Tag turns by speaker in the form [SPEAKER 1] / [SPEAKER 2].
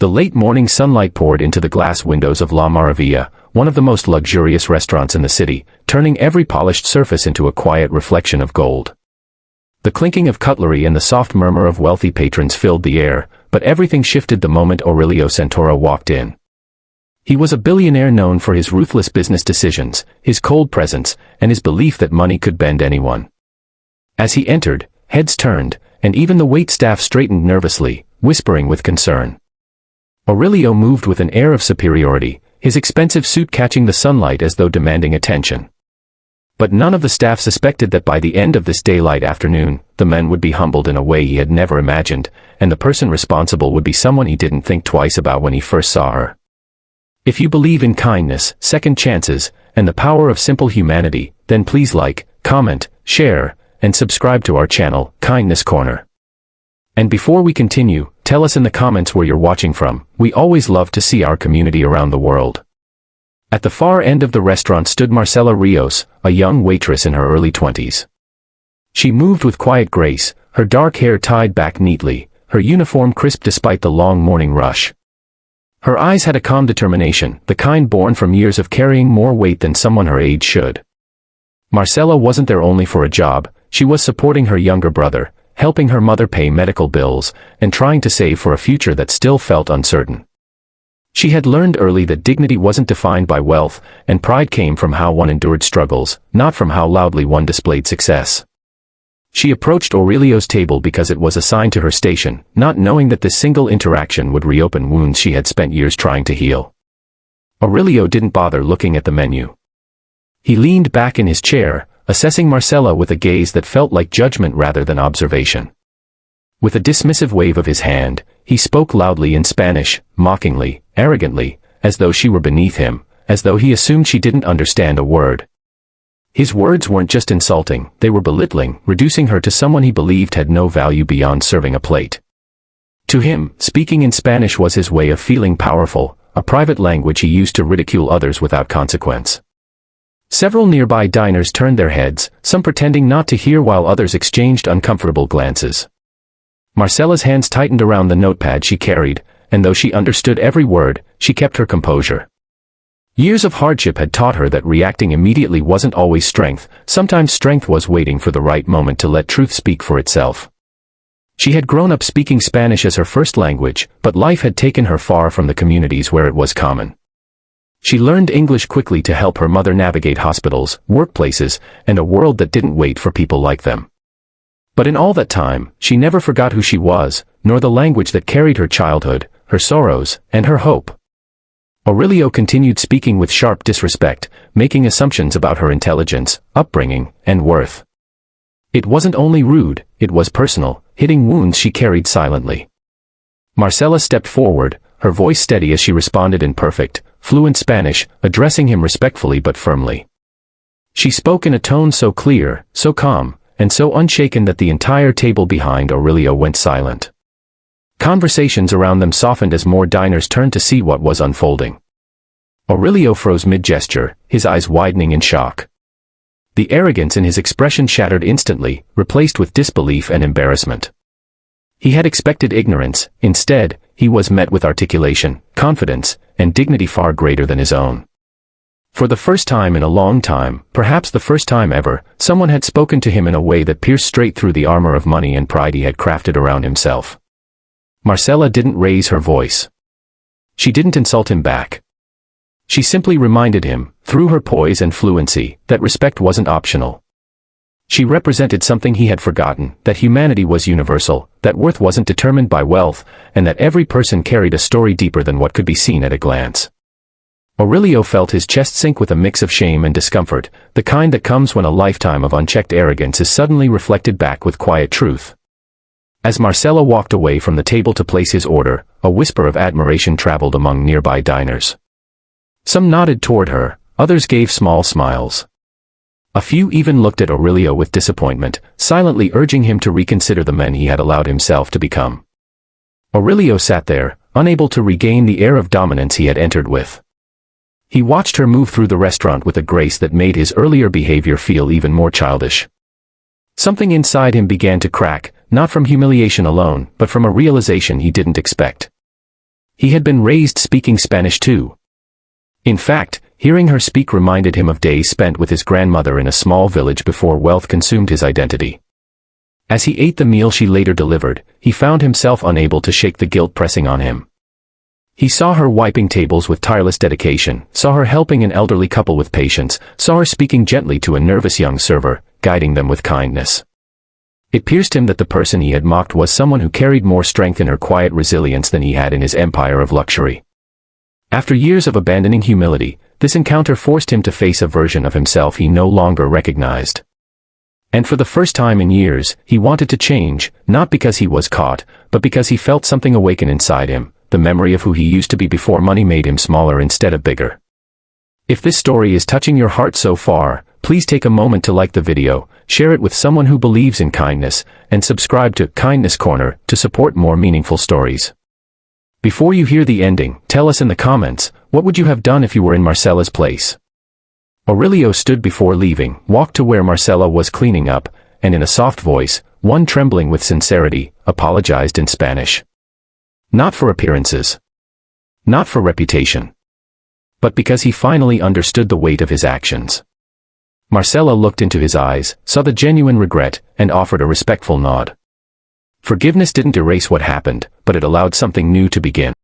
[SPEAKER 1] The late morning sunlight poured into the glass windows of La Maravilla, one of the most luxurious restaurants in the city, turning every polished surface into a quiet reflection of gold. The clinking of cutlery and the soft murmur of wealthy patrons filled the air, but everything shifted the moment Aurelio Santoro walked in. He was a billionaire known for his ruthless business decisions, his cold presence, and his belief that money could bend anyone. As he entered, heads turned, and even the waitstaff straightened nervously, whispering with concern. Aurelio moved with an air of superiority, his expensive suit catching the sunlight as though demanding attention. But none of the staff suspected that by the end of this daylight afternoon, the man would be humbled in a way he had never imagined, and the person responsible would be someone he didn't think twice about when he first saw her. If you believe in kindness, second chances, and the power of simple humanity, then please like, comment, share, and subscribe to our channel, Kindness Corner. And before we continue, tell us in the comments where you're watching from. We always love to see our community around the world. At the far end of the restaurant stood Marcela Rios, a young waitress in her early 20s. She moved with quiet grace, her dark hair tied back neatly, her uniform crisp despite the long morning rush. Her eyes had a calm determination, the kind born from years of carrying more weight than someone her age should. Marcela wasn't there only for a job, she was supporting her younger brother, helping her mother pay medical bills, and trying to save for a future that still felt uncertain. She had learned early that dignity wasn't defined by wealth, and pride came from how one endured struggles, not from how loudly one displayed success. She approached Aurelio's table because it was assigned to her station, not knowing that this single interaction would reopen wounds she had spent years trying to heal. Aurelio didn't bother looking at the menu. He leaned back in his chair, assessing Marcela with a gaze that felt like judgment rather than observation. With a dismissive wave of his hand, he spoke loudly in Spanish, mockingly, arrogantly, as though she were beneath him, as though he assumed she didn't understand a word. His words weren't just insulting, they were belittling, reducing her to someone he believed had no value beyond serving a plate. To him, speaking in Spanish was his way of feeling powerful, a private language he used to ridicule others without consequence. Several nearby diners turned their heads, some pretending not to hear while others exchanged uncomfortable glances. Marcela's hands tightened around the notepad she carried, and though she understood every word, she kept her composure. Years of hardship had taught her that reacting immediately wasn't always strength, sometimes strength was waiting for the right moment to let truth speak for itself. She had grown up speaking Spanish as her first language, but life had taken her far from the communities where it was common. She learned English quickly to help her mother navigate hospitals, workplaces, and a world that didn't wait for people like them. But in all that time, she never forgot who she was, nor the language that carried her childhood, her sorrows, and her hope. Aurelio continued speaking with sharp disrespect, making assumptions about her intelligence, upbringing, and worth. It wasn't only rude, it was personal, hitting wounds she carried silently. Marcela stepped forward, her voice steady as she responded in perfect, fluent Spanish, addressing him respectfully but firmly. She spoke in a tone so clear, so calm, and so unshaken that the entire table behind Aurelio went silent. Conversations around them softened as more diners turned to see what was unfolding. Aurelio froze mid-gesture, his eyes widening in shock. The arrogance in his expression shattered instantly, replaced with disbelief and embarrassment. He had expected ignorance, instead, he was met with articulation, confidence, and dignity far greater than his own. For the first time in a long time, perhaps the first time ever, someone had spoken to him in a way that pierced straight through the armor of money and pride he had crafted around himself. Marcela didn't raise her voice. She didn't insult him back. She simply reminded him, through her poise and fluency, that respect wasn't optional. She represented something he had forgotten, that humanity was universal, that worth wasn't determined by wealth, and that every person carried a story deeper than what could be seen at a glance. Aurelio felt his chest sink with a mix of shame and discomfort, the kind that comes when a lifetime of unchecked arrogance is suddenly reflected back with quiet truth. As Marcela walked away from the table to place his order, a whisper of admiration traveled among nearby diners. Some nodded toward her, others gave small smiles. A few even looked at Aurelio with disappointment, silently urging him to reconsider the man he had allowed himself to become. Aurelio sat there, unable to regain the air of dominance he had entered with. He watched her move through the restaurant with a grace that made his earlier behavior feel even more childish. Something inside him began to crack, not from humiliation alone, but from a realization he didn't expect. He had been raised speaking Spanish too. In fact, hearing her speak reminded him of days spent with his grandmother in a small village before wealth consumed his identity. As he ate the meal she later delivered, he found himself unable to shake the guilt pressing on him. He saw her wiping tables with tireless dedication, saw her helping an elderly couple with patience, saw her speaking gently to a nervous young server, guiding them with kindness. It pierced him that the person he had mocked was someone who carried more strength in her quiet resilience than he had in his empire of luxury. After years of abandoning humility, this encounter forced him to face a version of himself he no longer recognized. And for the first time in years, he wanted to change, not because he was caught, but because he felt something awaken inside him, the memory of who he used to be before money made him smaller instead of bigger. If this story is touching your heart so far, please take a moment to like the video, share it with someone who believes in kindness, and subscribe to Kindness Corner to support more meaningful stories. Before you hear the ending, tell us in the comments, what would you have done if you were in Marcela's place? Aurelio stood before leaving, walked to where Marcela was cleaning up, and in a soft voice, one trembling with sincerity, apologized in Spanish. Not for appearances. Not for reputation. But because he finally understood the weight of his actions. Marcela looked into his eyes, saw the genuine regret, and offered a respectful nod. Forgiveness didn't erase what happened, but it allowed something new to begin.